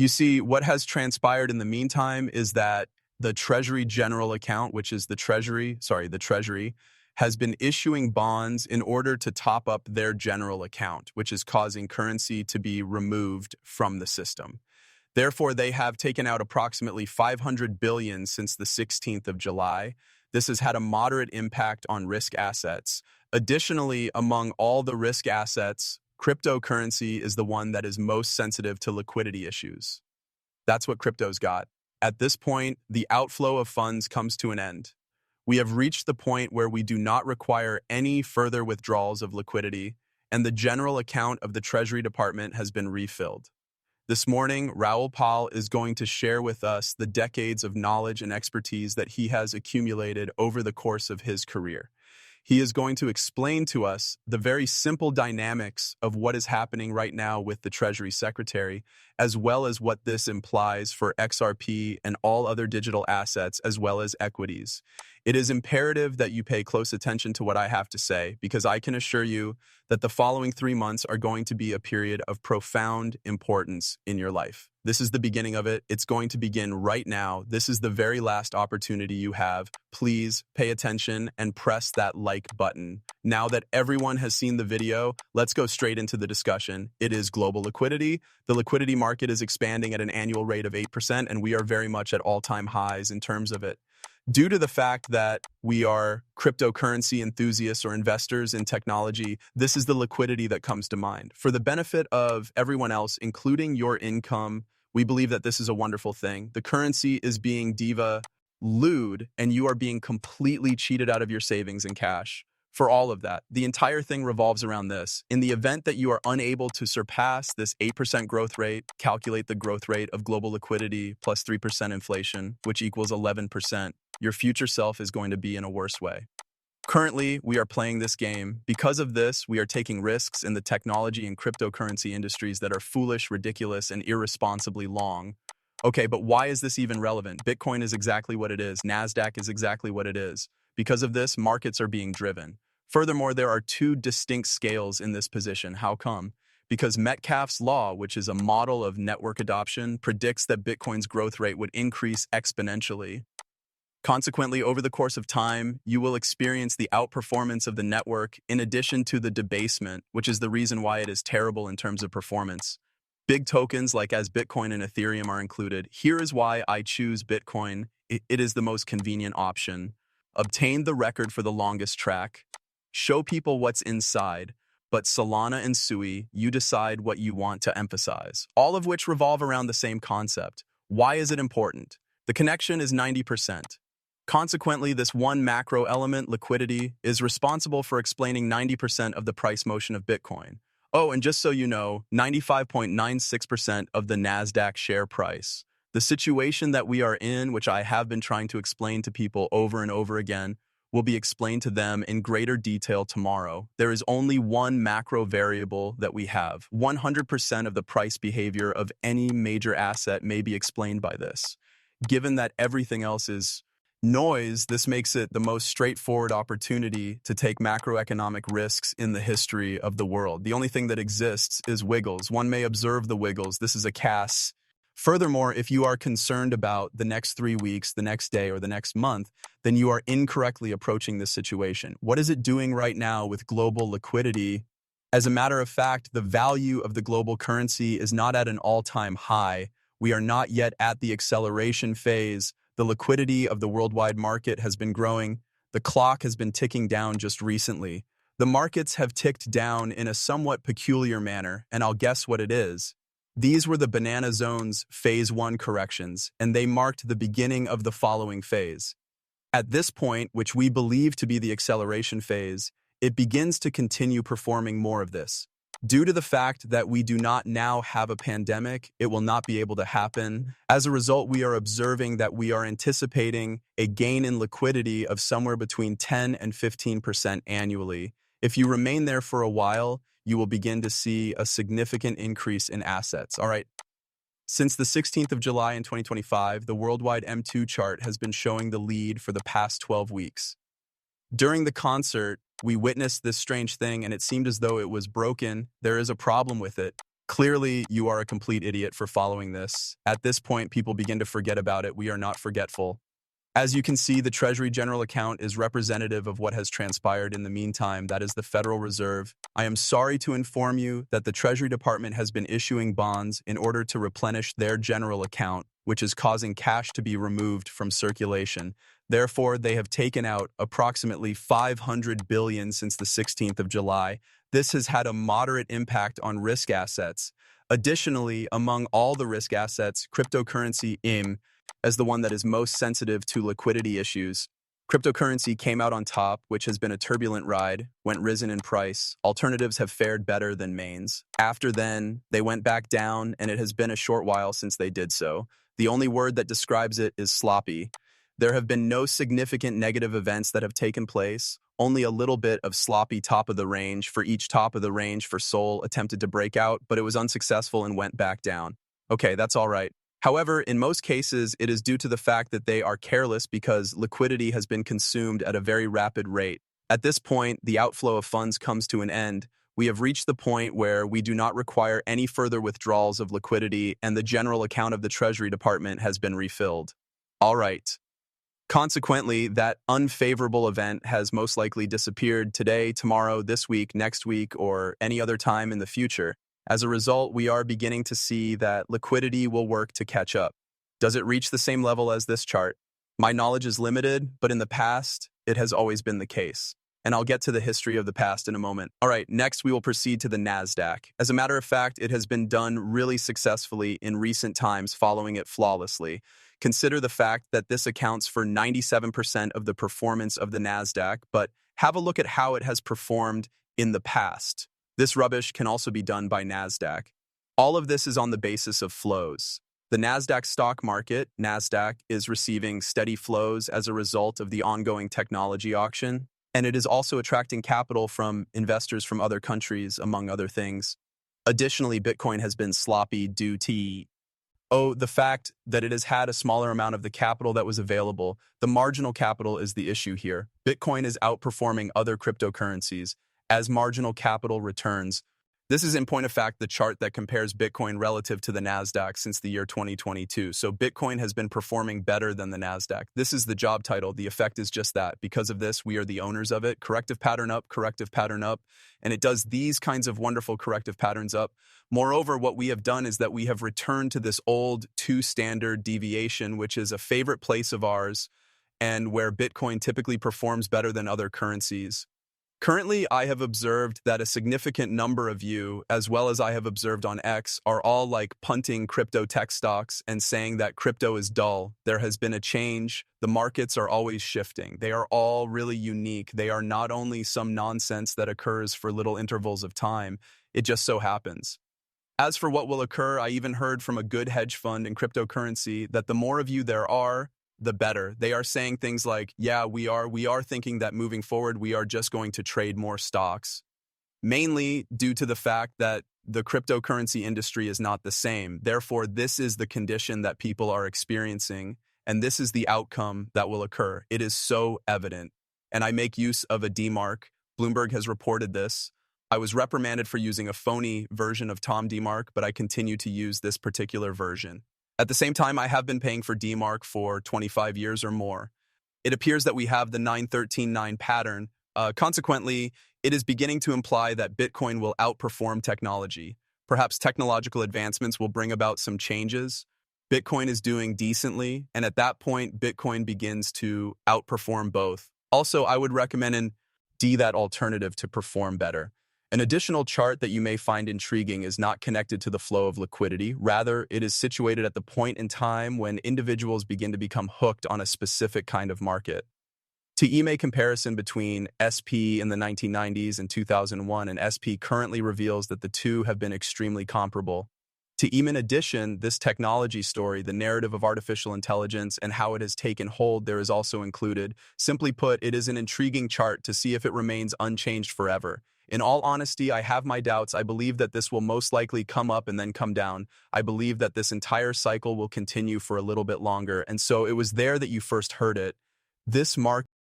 You see, what has transpired in the meantime is that the Treasury General Account, which is the Treasury, has been issuing bonds in order to top up their general account, which is causing currency to be removed from the system. Therefore, they have taken out approximately 500 billion since the 16th of July. This has had a moderate impact on risk assets. Additionally, among all the risk assets, cryptocurrency is the one that is most sensitive to liquidity issues. That's what crypto's got. At this point, the outflow of funds comes to an end. We have reached the point where we do not require any further withdrawals of liquidity, and the general account of the Treasury Department has been refilled. This morning, Raoul Pal is going to share with us the decades of knowledge and expertise that he has accumulated over the course of his career. He is going to explain to us the very simple dynamics of what is happening right now with the Treasury Secretary, as well as what this implies for XRP and all other digital assets, as well as equities. It is imperative that you pay close attention to what I have to say, because I can assure you that the following 3 months are going to be a period of profound importance in your life. This is the beginning of it. It's going to begin right now. This is the very last opportunity you have. Please pay attention and press that like button. Now that everyone has seen the video, let's go straight into the discussion. It is global liquidity. The liquidity market is expanding at an annual rate of 8%, and we are very much at all-time highs in terms of it. Due to the fact that we are cryptocurrency enthusiasts or investors in technology, this is the liquidity that comes to mind. For the benefit of everyone else, including your income, we believe that this is a wonderful thing. The currency is being devalued, and you are being completely cheated out of your savings and cash. For all of that, the entire thing revolves around this. In the event that you are unable to surpass this 8% growth rate, calculate the growth rate of global liquidity plus 3% inflation, which equals 11%. Your future self is going to be in a worse way. Currently, we are playing this game. Because of this, we are taking risks in the technology and cryptocurrency industries that are foolish, ridiculous, and irresponsibly long. Okay, but why is this even relevant? Bitcoin is exactly what it is. NASDAQ is exactly what it is. Because of this, markets are being driven. Furthermore, there are two distinct scales in this position. How come? Because Metcalfe's law, which is a model of network adoption, predicts that Bitcoin's growth rate would increase exponentially. Consequently, over the course of time, you will experience the outperformance of the network in addition to the debasement, which is the reason why it is terrible in terms of performance. Big tokens like as Bitcoin and Ethereum are included. Here is why I choose Bitcoin. It is the most convenient option. Obtain the record for the longest track. Show people what's inside. But Solana and Sui, you decide what you want to emphasize. All of which revolve around the same concept. Why is it important? The connection is 90%. Consequently, this one macro element, liquidity, is responsible for explaining 90% of the price motion of Bitcoin. Oh, and just so you know, 95.96% of the NASDAQ share price. The situation that we are in, which I have been trying to explain to people over and over again, will be explained to them in greater detail tomorrow. There is only one macro variable that we have. 100% of the price behavior of any major asset may be explained by this. Given that everything else is noise, this makes it the most straightforward opportunity to take macroeconomic risks in the history of the world. The only thing that exists is wiggles. One may observe the wiggles. This is a CAS. Furthermore, if you are concerned about the next 3 weeks, the next day, or the next month, then you are incorrectly approaching this situation. What is it doing right now with global liquidity? As a matter of fact, the value of the global currency is not at an all-time high. We are not yet at the acceleration phase. The liquidity of the worldwide market has been growing. The clock has been ticking down just recently. The markets have ticked down in a somewhat peculiar manner, and I'll guess what it is. These were the banana zones phase 1 corrections, and they marked the beginning of the following phase. At this point, which we believe to be the acceleration phase, it begins to continue performing more of this. Due to the fact that we do not now have a pandemic, it will not be able to happen. As a result, we are observing that we are anticipating a gain in liquidity of somewhere between 10 and 15% annually. If you remain there for a while, you will begin to see a significant increase in assets. All right. Since the 16th of July in 2025, the worldwide M2 chart has been showing the lead for the past 12 weeks. During the concert, we witnessed this strange thing, and it seemed as though it was broken. There is a problem with it. Clearly, you are a complete idiot for following this. At this point, people begin to forget about it. We are not forgetful. As you can see, the Treasury General Account is representative of what has transpired in the meantime. That is the Federal Reserve. I am sorry to inform you that the Treasury Department has been issuing bonds in order to replenish their general account, which is causing cash to be removed from circulation. Therefore, they have taken out approximately 500 billion since the 16th of July. This has had a moderate impact on risk assets. Additionally, among all the risk assets, cryptocurrency IM as the one that is most sensitive to liquidity issues. Cryptocurrency came out on top, which has been a turbulent ride, went risen in price. Alternatives have fared better than mains. After then, they went back down, and it has been a short while since they did so. The only word that describes it is sloppy. There have been no significant negative events that have taken place, only a little bit of sloppy top of the range for each top of the range for Sol attempted to break out, but it was unsuccessful and went back down. Okay, that's all right. However, in most cases, it is due to the fact that they are careless because liquidity has been consumed at a very rapid rate. At this point, the outflow of funds comes to an end. We have reached the point where we do not require any further withdrawals of liquidity, and the general account of the Treasury Department has been refilled. All right. Consequently, that unfavorable event has most likely disappeared today, tomorrow, this week, next week, or any other time in the future. As a result, we are beginning to see that liquidity will work to catch up. Does it reach the same level as this chart? My knowledge is limited, but in the past, it has always been the case. And I'll get to the history of the past in a moment. All right, next we will proceed to the NASDAQ. As a matter of fact, it has been done really successfully in recent times, following it flawlessly. Consider the fact that this accounts for 97% of the performance of the NASDAQ, but have a look at how it has performed in the past. This rubbish can also be done by NASDAQ. All of this is on the basis of flows. The NASDAQ stock market, NASDAQ, is receiving steady flows as a result of the ongoing technology auction, and it is also attracting capital from investors from other countries, among other things. Additionally, Bitcoin has been sloppy due to the fact that it has had a smaller amount of the capital that was available. The marginal capital is the issue here. Bitcoin is outperforming other cryptocurrencies as marginal capital returns. This is in point of fact the chart that compares Bitcoin relative to the NASDAQ since the year 2022. So Bitcoin has been performing better than the NASDAQ. This is the job title. The effect is just that. Because of this, we are the owners of it. Corrective pattern up, and it does these kinds of wonderful corrective patterns up. Moreover, what we have done is that we have returned to this old 2 standard deviation, which is a favorite place of ours and where Bitcoin typically performs better than other currencies. Currently, I have observed that a significant number of you, as well as I have observed on X, are all like punting crypto tech stocks and saying that crypto is dull. There has been a change. The markets are always shifting. They are all really unique. They are not only some nonsense that occurs for little intervals of time. It just so happens. As for what will occur, I even heard from a good hedge fund in cryptocurrency that the more of you there are, the better. They are saying things like, yeah, we are thinking that moving forward, we are just going to trade more stocks, mainly due to the fact that the cryptocurrency industry is not the same. Therefore, this is the condition that people are experiencing, and this is the outcome that will occur. It is so evident. And I make use of a DMARC. Bloomberg has reported this. I was reprimanded for using a phony version of Tom DMARC, but I continue to use this particular version. At the same time, I have been paying for DMARC for 25 years or more. It appears that we have the 9-13-9 pattern. Consequently, it is beginning to imply that Bitcoin will outperform technology. Perhaps technological advancements will bring about some changes. Bitcoin is doing decently, and at that point, Bitcoin begins to outperform both. Also, I would recommend an that alternative to perform better. An additional chart that you may find intriguing is not connected to the flow of liquidity. Rather, it is situated at the point in time when individuals begin to become hooked on a specific kind of market. To comparison between SP in the 1990s and 2001 and SP currently reveals that the two have been extremely comparable. To in addition, this technology story, the narrative of artificial intelligence and how it has taken hold, there is also included. Simply put, it is an intriguing chart to see if it remains unchanged forever. In all honesty, I have my doubts. I believe that this will most likely come up and then come down. I believe that this entire cycle will continue for a little bit longer. And so it was there that you first heard it. This mark